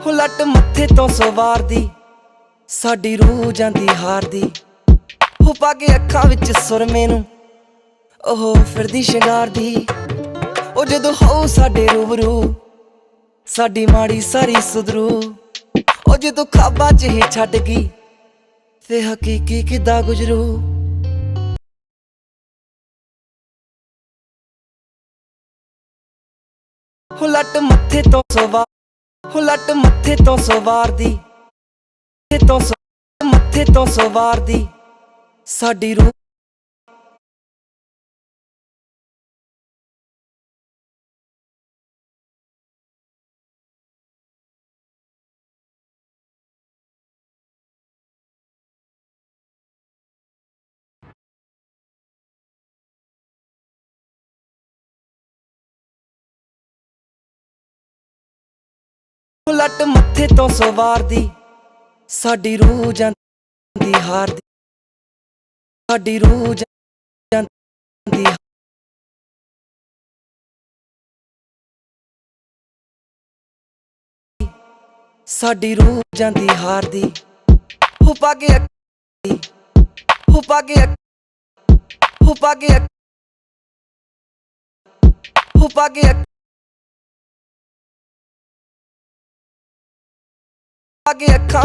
ਹੋ ਲੱਟ ਮੱਥੇ ਤੋਂ ਸਵਾਰਦੀ ਸਾਡੀ ਰੂਹ ਜਾਂਦੀ ਹਾਰਦੀ। ਹੋ ਪਾਗੇ ਅੱਖਾਂ ਵਿੱਚ ਸੁਰਮੇ ਨੂੰ ਉਹ ਫਿਰਦੀ ਸ਼ਿੰਗਾਰਦੀ। ਉਹ ਜਦੋਂ ਹੋ ਸਾਡੇ ਰੂਬਰੂ ਸਾਡੀ ਮਾੜੀ ਸਾਰੀ ਸੁਧਰੂ। ਉਹ ਜਦੋਂ ਖਾਬਾਂ 'ਚ ਹੀ ਛੱਡ ਗਈ ਫੇ ਹਕੀਕੀ ਕਿੱਦਾਂ ਗੁਜ਼ਰੂ। ਹੋ ਲੱਟ ਮੱਥੇ ਤੋਂ ਸਵਾਰ ਹੋ ਲੱਟ ਮੱਥੇ ਤੋਂ ਸਵਾਰਦੀ ਮੱਥੇ ਤੋਂ ਸਵਾਰਦੀ ਸਾਡੀ ਰੂਹ। ਹੋ ਲੱਟ ਮੱਥੇ ਤੋਂ ਸਵਾਰਦੀ ਸਾਡੀ ਰੂਹ ਜਾਂਦੀ ਹਾਰਦੀ। ਸਾਡੀ ਰੂਹ ਜਾਂਦੀ ਸਾਡੀ ਰੂਹ ਜਾਂਦੀ ਹਾਰਦੀ। ਹੋ ਪਾਗੇ ਹੋ ਪਾਗੇ ਹੋ ਪਾਗੇ ਹੋ ਪਾਗੇ ਪਾਗੇ ਅੱਖਾਂ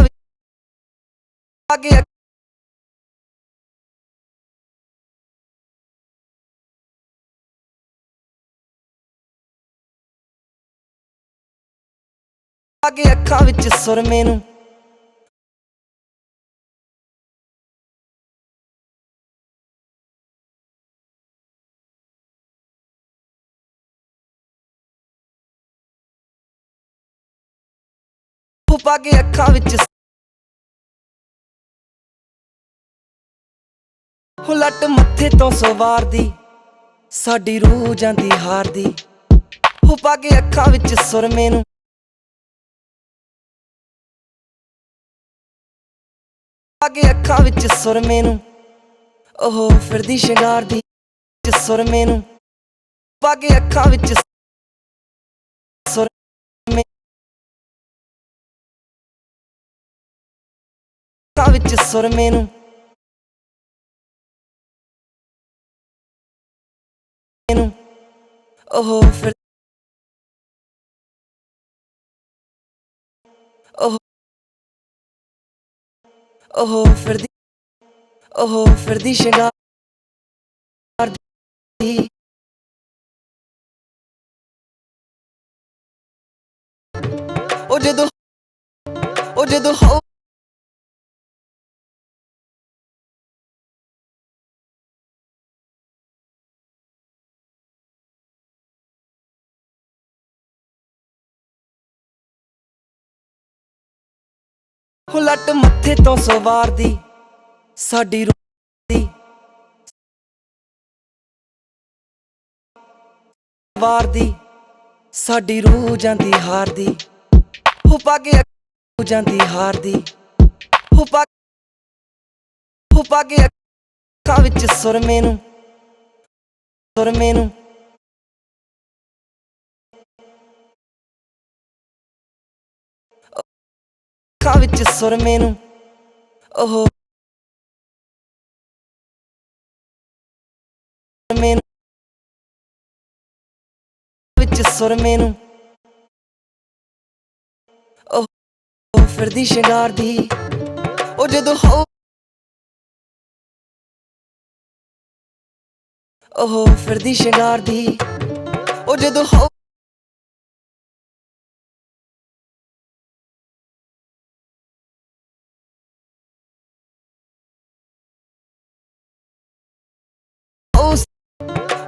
ਪਾਗੇ ਪਾਗੇ ਅੱਖਾਂ ਵਿੱਚ ਸੁਰਮੇ ਨੂੰ ਹੋ ਪਾਗੇ ਅੱਖਾਂ ਵਿੱਚ ਹੋ ਲੱਟ ਮੱਥੇ ਤੋਂ ਸਵਾਰਦੀ ਸਾਡੀ ਰੂਹ ਜਾਂਦੀ ਹਾਰਦੀ। ਹੋ ਪਾਗੇ ਅੱਖਾਂ ਵਿੱਚ ਸੁਰਮੇ ਨੂੰ ਪਾਗੇ ਅੱਖਾਂ ਵਿੱਚ ਸੁਰਮੇ ਨੂੰ ਉਹ ਫਿਰਦੀ ਸ਼ਿੰਗਾਰਦੀ। ਸੁਰਮੇ ਨੂੰ ਪਾਗੇ ਅੱਖਾਂ ਵਿੱਚ ਸੁਰਮੇ ਅੱਖਾਂ ਵਿੱਚ ਸੁਰਮੇ ਨੂੰ ਉਹ ਫਿਰ ਉਹ ਫਿਰਦੀ ਸ਼ਿੰਗਾਰਦੀ। ਉਹ ਜਦੋਂ ਹੋ ਹੋ ਲੱਟ ਮੱਥੇ ਤੋਂ ਸਵਾਰਦੀ ਸਾਡੀ ਰੂਹ ਵਾਰਦੀ ਸਾਡੀ ਰੂਹ ਜਾਂਦੀ ਹਾਰਦੀ। ਹੋ ਪਾਗੇ ਜਾਂਦੀ ਹਾਰਦੀ। ਹੋ ਪਾਗੇ ਅੱਖਾਂ ਵਿੱਚ ਸੁਰਮੇ ਨੂੰ ਅੱਖਾਂ ਵਿੱਚ ਸੁਰਮੇ ਨੂੰ ਉਹ ਵਿੱਚ ਸੁਰਮੇ ਨੂੰ ਉਹ ਫਿਰਦੀ ਸ਼ਿੰਗਾਰਦੀ। ਉਹ ਜਦੋਂ ਹੋ ਉਹ ਫਿਰਦੀ ਸ਼ਿੰਗਾਰਦੀ। ਉਹ ਜਦੋਂ ਹੋ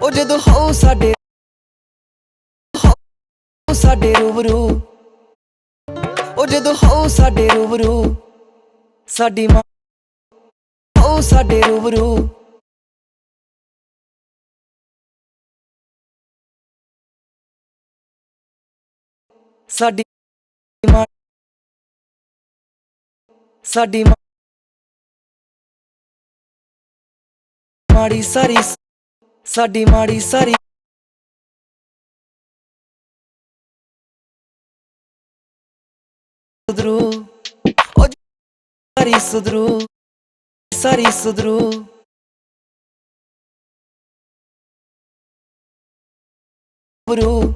ਉਹ ਜਦੋਂ ਹੋ ਸਾਡੇ ਰੂਬਰੂ। ਉਹ ਜਦੋਂ ਹੋ ਸਾਡੇ ਰੂਬਰੂ ਸਾਡੀ ਮਾਂ ਹੋ ਸਾਡੇ ਰੂਬਰੂ ਸਾਡੀ ਮਾਂ ਸਾਡੀ ਮਾੜੀ ਸਾਰੀ ਸਾਡੀ ਮਾੜੀ ਸਾਰੀ ਸੁਧਰੂ ਉਹ ਸਾਰੀ ਸੁਧਰੂ ਸਾਰੀ ਸੁਧਰੂ ਬਰੂ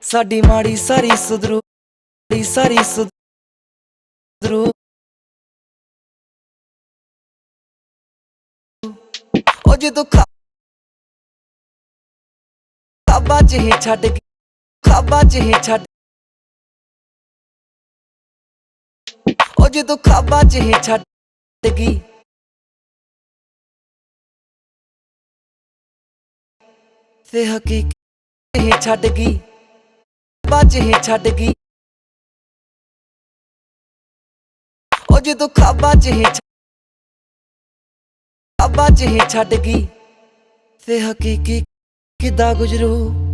ਸਾਡੀ ਮਾੜੀ ਸਾਰੀ ਸੁਧਰੂ ਸਾਰੀ ਸੁਧਰੂ ਉਹ ਜਦੋਂ ਖਾਬਾਂ ਚ ਹੀ ਛੱਡ ਗਈ ਖਾਬਾਂ ਚ ਹੀ ਛੱਡ ਉਹ ਜਦੋਂ ਖਾਬਾਂ ਚ ਹੀ ਛੱਡ ਗਈ ਫੇ ਹਕੀਕਤ ਹੀ ਛੱਡ ਗਈ ਖਾਬਾਂ ਚ ਹੀ ਛੱਡ ਗਈ ਉਹ ਜਦੋਂ ਖਾਬਾਂ ਚ ਹੀ ਖਾਬਾਂ ਚ ਹੀ ਛੱਡ ਗਈ ਫੇ ਹਕੀਕੀ ਕਿੱਦਾਂ ਗੁਜ਼ਰੂ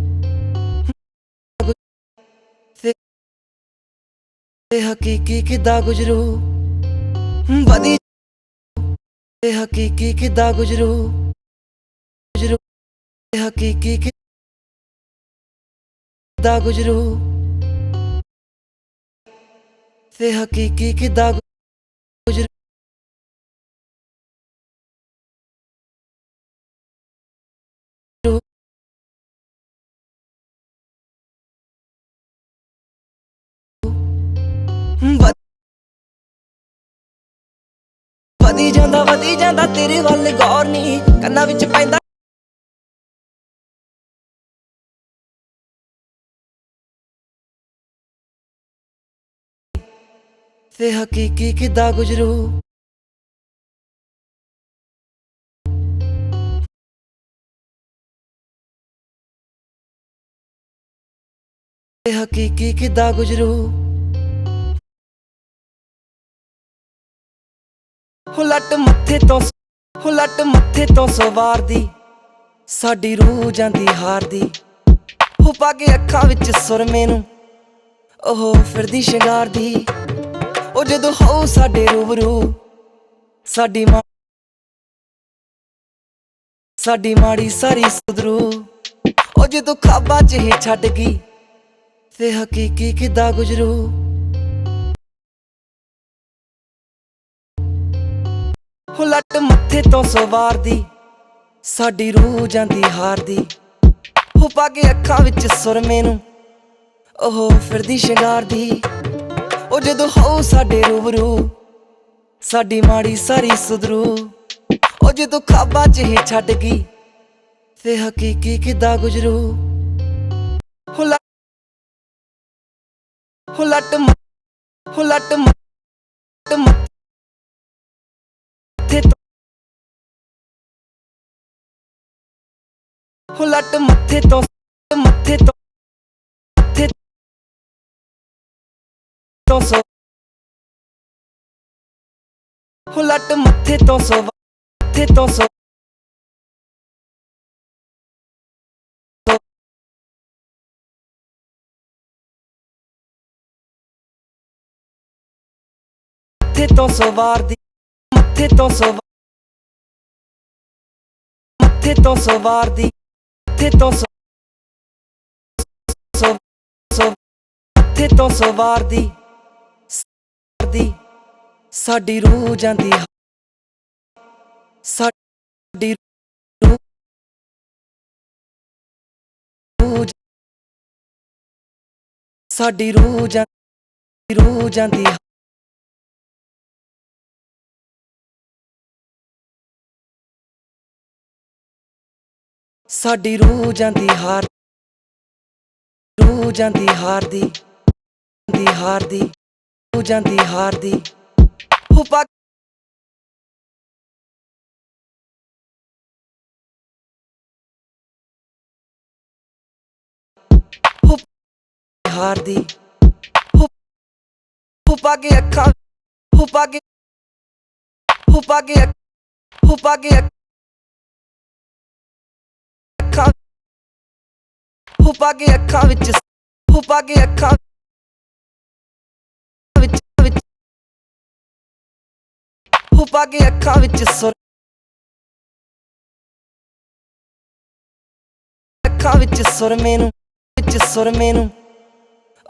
ਫੇ ਹਕੀਕੀ ਕਿੱਦਾਂ ਗੁਜ਼ਰੂ ਵਧੀ ਫੇ ਹਕੀਕੀ ਕਿੱਦਾਂ ਗੁਜ਼ਰੂ ਗੁਜ਼ਰੂ ਫੇ ਹਕੀਕੀ ਕਿੱਦਾਂ ਗੁਜ਼ਰੂ ਫੇ ਹਕੀਕੀ ਕਿੱਦਾਂ ਗੁਜ਼ਰੂ ਵਧੀ ਜਾਂਦਾ ਤੇਰੇ ਵੱਲ ਗੌਰ ਨਹੀਂ ਕੰਨਾਂ ਵਿੱਚ ਪੈਂਦਾ ਫੇ ਹਕੀਕੀ ਕਿੱਦਾਂ ਗੁਜ਼ਰੂ ਫੇ ਹਕੀਕੀ ਕਿੱਦਾਂ ਗੁਜ਼ਰੂ ਲੱਟ ਮੱਥੇ ਤੋਂ ਸਵਾਰਦੀ ਸਾਡੀ ਰੂਹ ਜਾਂਦੀ ਹਾਰਦੀ ਹੋ ਪਾ ਕੇ ਅੱਖਾਂ ਵਿੱਚ ਸੁਰਮੇ ਨੂੰ ਉਹ ਫਿਰਦੀ ਸ਼ਿੰਗਾਰਦੀ ਉਹ ਜਦੋਂ ਹੋ ਸਾਡੇ ਰੂਬਰੂ ਸਾਡੀ ਮਾੜੀ ਸਾਰੀ ਸੁਧਰੂ ਉਹ ਜਦੋਂ ਖਾਬਾਂ ਚ ਹੀ ਛੱਡ ਗਈ ਫੇ ਹਕੀਕੀ ਕਿੱਦਾਂ ਗੁਜ਼ਰੂ ਲੱਟ ਮੱਥੇ ਤੋਂ ਸਵਾਰਦੀ ਸਾਡੀ ਰੂਹ ਜਾਂਦੀ ਹਾਰਦੀ ਹੋ ਪਾ ਕੇ ਅੱਖਾਂ ਵਿੱਚ ਸੁਰਮੇ ਨੂੰ ਉਹ ਫਿਰਦੀ ਸ਼ਿੰਗਾਰਦੀ ਉਹ ਜਦੋਂ ਹੋ ਸਾਡੇ ਰੂਬਰੂ ਸਾਡੀ ਮਾੜੀ ਸਾਰੀ ਸੁਧਰੂ ਉਹ ਜਦੋਂ ਖਾਬਾਂ ਚ ਹੀ ਛੱਡ ਗਈ ਫੇ ਹਕੀਕੀ ਕਿੱਦਾਂ ਗੁਜ਼ਰੂ ਲੱਟ ਮੱਥੇ ਤੋਂ ਲੱਟ ਮੱਥੇ ਤੋਂ ਸਵਾਰਦੀ ਮੱਥੇ ਤੋਂ ਸਵਾਰਦੀ ਮੱਥੇ ਤੋਂ ਸਵਾਰਦੀ ਸਾਡੀ ਰੂਹ ਜਾਂਦੀ ਸਾਡੀ ਰੂਹ ਸਾਡੀ ਰੂਹ ਜਾਂਦੀ ਸਾਡੀ ਰੂਹ ਜਾਂਦੀ ਹਾਰਦੀ ਰੂਹ ਜਾਂਦੀ ਹਾਰਦੀ ਹੋ ਪਾ ਹਾਰਦੀ ਹੋ ਪਾ ਕੇ ਅੱਖਾਂ ਹੋ ਪਾ ਕੇ ਅੱਖਾਂ ਵਿੱਚ ਸੁਰ ਅੱਖਾਂ ਵਿੱਚ ਸੁਰਮੇ ਨੂੰ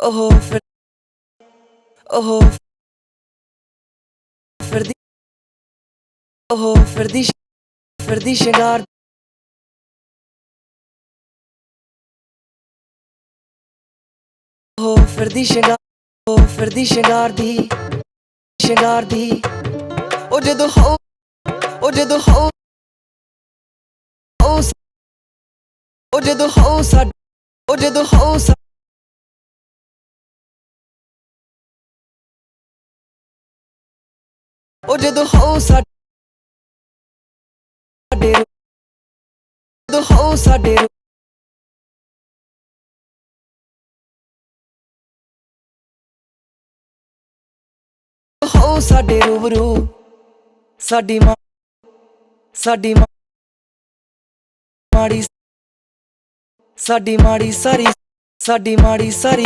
ਉਹ ਉਹ ਫਿਰਦੀ ਉਹ ਫਿਰਦੀ ਸ਼ਿੰਗਾਰ ਉਹ ਫਿਰਦੀ ਸ਼ਿੰਗਾਰ ਦੀ ਉਹ ਜਦੋਂ ਹੋ ਉਹ ਜਦੋਂ ਹੋ ਉਹ ਜਦੋਂ ਹੋ ਸਾ ਉਹ ਜਦੋਂ ਹੋ ਸਾ ਉਹ ਜਦੋਂ ਹੋ ਸਾਡੇ ਜਦੋਂ ਹੋ ਸਾਡੇ ਹੋ ਸਾਡੇ ਰੂਬਰੂ ਸਾਡੀ ਮਾੜੀ ਸਾਡੀ ਮਾੜੀ ਸਾਰੀ ਸਾਡੀ ਮਾੜੀ ਸਾਰੀ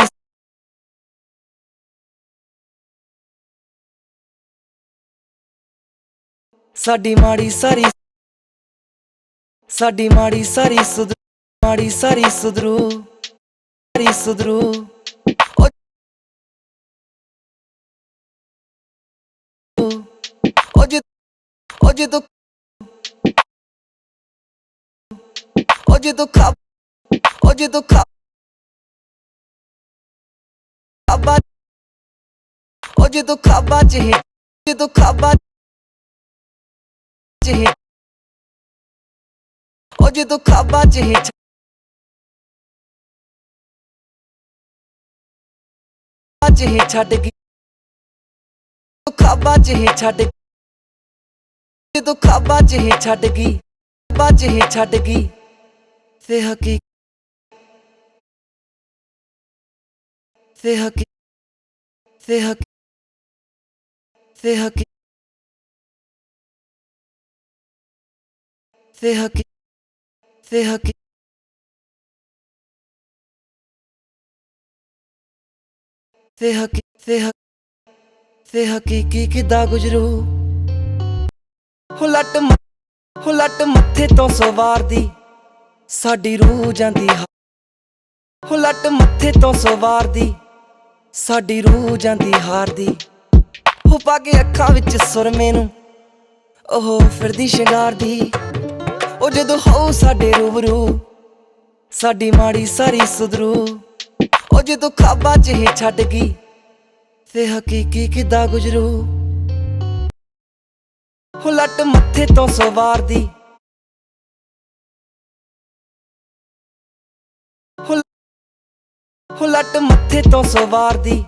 ਸਾਡੀ ਮਾੜੀ ਸਾਰੀ ਸਾਡੀ ਮਾੜੀ ਸਾਰੀ ਸੁਧਰੂ ਉਹ ਜਦੋਂ ਖਾਬਾ ਉਹ ਜਦੋਂ ਖਾਬਾ ਚ ਹਿੱਟ ਜਦੋਂ ਖਾਬਾ ਚ ਹਿੱਟ ਉਹ ਜਦੋਂ ਖਾਬਾ ਚ ਹਿੱਟ ਛੱਡ ਗਈ ਖਾਬਾ ਚ ਹਿੱਟ ਛੱਡ ਜਦੋਂ ਖਾਬਾ ਚ ਹਿੱਟ ਛੱਡ ਗਈ ਖਾਬਾ ਚ ਹਿੱਟ ਛੱਡ ਗਈ ਫੇ ਹਕੀ ਫੇ ਹਕੀ ਫੇ ਹਕੀ ਫੇ ਹਕੀ ਫੇ ਹਕੀ ਫੇ ਹਕੀ ਫੇ ਹਕੀ ਫੇ ਹਕੀਕੀ ਕਿੱਦਾਂ ਗੁਜ਼ਰੂ ਹੋ ਲੱਟ ਮੱਥੇ ਤੋਂ ਸਵਾਰਦੀ ਸਾਡੀ ਰੂਹ ਜਾਂਦੀ ਹੋ ਲੱਟ ਮੱਥੇ ਤੋਂ ਸਵਾਰਦੀ ਸਾਡੀ ਰੂਹ ਜਾਂਦੀ ਹਾਰਦੀ ਹੋ ਪਾ ਕੇ ਅੱਖਾਂ ਵਿੱਚ ਸੁਰਮੇ ਨੂੰ ਉਹ ਫਿਰਦੀ ਸ਼ਿੰਗਾਰਦੀ ਉਹ ਜਦੋਂ ਹੋ ਸਾਡੇ ਰੂਬਰੂ ਸਾਡੀ ਮਾੜੀ ਸਾਰੀ ਸੁਧਰੂ ਉਹ ਜਦੋਂ ਖਾਬਾ ਚ ਹੀ ਛੱਡ ਗਈ ਫੇ ਹਕੀਕੀ ਕਿੱਦਾਂ ਗੁਜ਼ਰੂ ਹੋ ਲੱਟ ਮੱਥੇ ਤੋਂ ਸਵਾਰਦੀ ਹੋ ਲੱਟ ਮੱਥੇ ਤੋਂ ਸਵਾਰਦੀ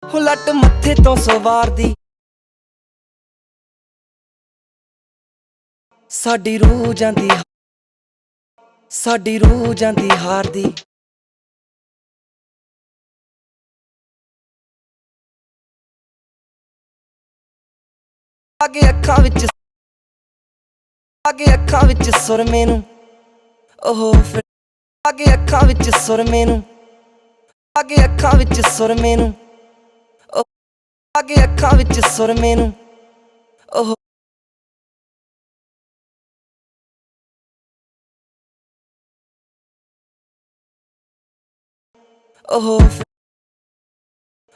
ਹੋ ਲੱਟ ਮੱਥੇ ਤੋਂ ਸਵਾਰਦੀ ਸਾਡੀ ਰੂਹ ਜਾਂਦੀ ਹਾਰਦੀ ਅੱਗੇ ਅੱਖਾਂ ਵਿੱਚ ਸੁਰਮੇ ਨੂੰ ਉਹ ਫਿਰ ਅੱਗੇ ਅੱਖਾਂ ਵਿੱਚ ਸੁਰਮੇ ਨੂੰ ਅੱਗੇ ਅੱਖਾਂ ਵਿੱਚ ਸੁਰਮੇ ਨੂੰ ਅੱਗੇ ਅੱਖਾਂ ਵਿੱਚ ਸੁਰਮੇ ਨੂੰ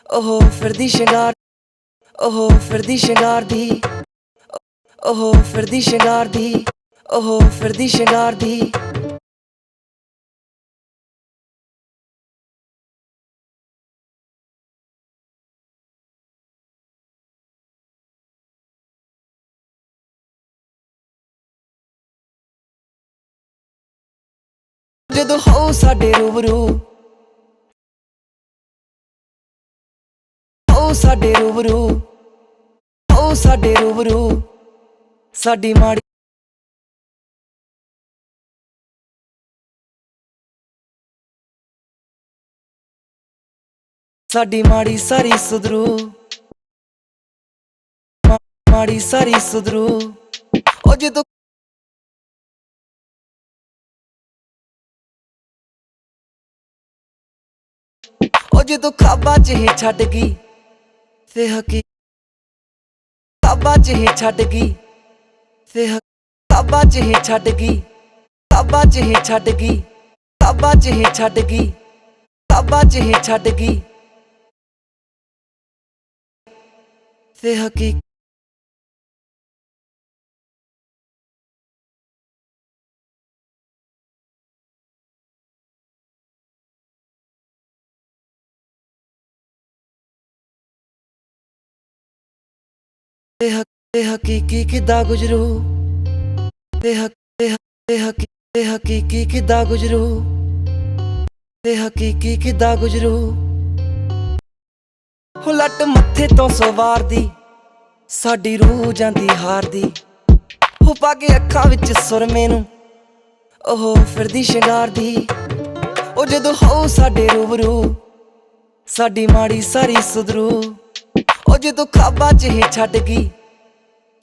ਉਹ ਫਿਰਦੀ ਸ਼ਿੰਗਾਰ ਉਹ ਫਿਰਦੀ ਸ਼ਿੰਗਾਰਦੀ ਉਹ ਫਿਰਦੀ ਸ਼ਿੰਗਾਰਦੀ ਉਹ ਫਿਰਦੀ ਸ਼ਿੰਗਾਰਦੀ ਜਦੋਂ ਹੋ ਸਾਡੇ ਰੂਬਰੂ ਸਾਡੇ ਰੂਬਰੂ ਸਾਡੀ ਮਾੜੀ ਸਾਡੀ ਮਾੜੀ ਸਾਰੀ ਸੁਧਰੂ ਮਾੜੀ ਸਾਰੀ ਸੁਧਰੂ ਉਹ ਜਦੋਂ ਖਾਬਾ ਚ ਹੀ ਛੱਡ ਗਈ ਫੇ ਹਕੀ ਖਾਬਾ ਚ ਹੀ ਛੱਡ ਗਈ ਫੇ ਖਾਬਾ ਚ ਹੀ ਛੱਡ ਗਈ ਖਾਬਾ ਚ ਹੀ ਛੱਡ ਗਈ ਖਾਬਾ ਚ ਹੀ ਛੱਡ ਗਈ ਖਾਬਾਂ 'ਚ ਹੀ ਛੱਡ ਗਈ ਤੇ ਹਕੀਕਤ ਤੇ ਹਕੀਕੀ ਕਿੱਦਾਂ ਗੁਜ਼ਰੂ ਤੇ ਹਕੀਕੀ ਕਿੱਦਾਂ ਗੁਜ਼ਰੂ ਤੇ ਹਕੀਕੀ ਕਿੱਦਾਂ ਗੁਜ਼ਰੂ ਹੋ ਲੱਟ ਮੱਥੇ ਤੋਂ ਸਵਾਰਦੀ ਸਾਡੀ ਰੂਹ ਜਾਂਦੀ ਹਾਰਦੀ ਹੋ ਪਾ ਕੇ ਅੱਖਾਂ ਵਿੱਚ ਸੁਰਮੇ ਨੂੰ ਉਹ ਫਿਰਦੀ ਸ਼ਿੰਗਾਰਦੀ ਉਹ ਜਦੋਂ ਹੋ ਸਾਡੇ ਰੂਬਰੂ ਸਾਡੀ ਮਾੜੀ ਸਾਰੀ ਸੁਧਰੂ ਉਹ ਜਦੋਂ ਖਾਬਾਂ 'ਚ ਹੀ ਛੱਡ ਗਈ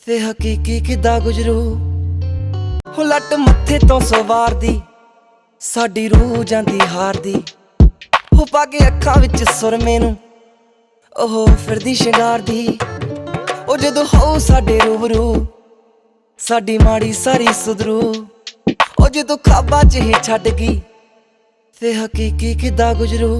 ਤੇ ਹਕੀਕੀ ਕਿੱਦਾਂ ਗੁਜ਼ਰੂ ਹੋ ਲੱਟ ਮੱਥੇ ਤੋਂ ਸਵਾਰਦੀ ਸਾਡੀ ਰੂਹ ਜਾਂਦੀ ਹਾਰਦੀ ਹੋ ਪਾ ਕੇ ਅੱਖਾਂ ਵਿੱਚ ਸੁਰਮੇ ਨੂੰ ਉਹ ਫਿਰਦੀ ਸ਼ਿੰਗਾਰਦੀ ਉਹ ਜਦੋਂ ਹੋ ਸਾਡੇ ਰੂਬਰੂ ਸਾਡੀ ਮਾੜੀ ਸਾਰੀ ਸੁਧਰੂ ਉਹ ਜਦੋਂ ਖਾਬਾਂ 'ਚ ਹੀ ਛੱਡ ਗਈ ਤੇ ਹਕੀਕੀ ਕਿੱਦਾਂ ਗੁਜ਼ਰੂ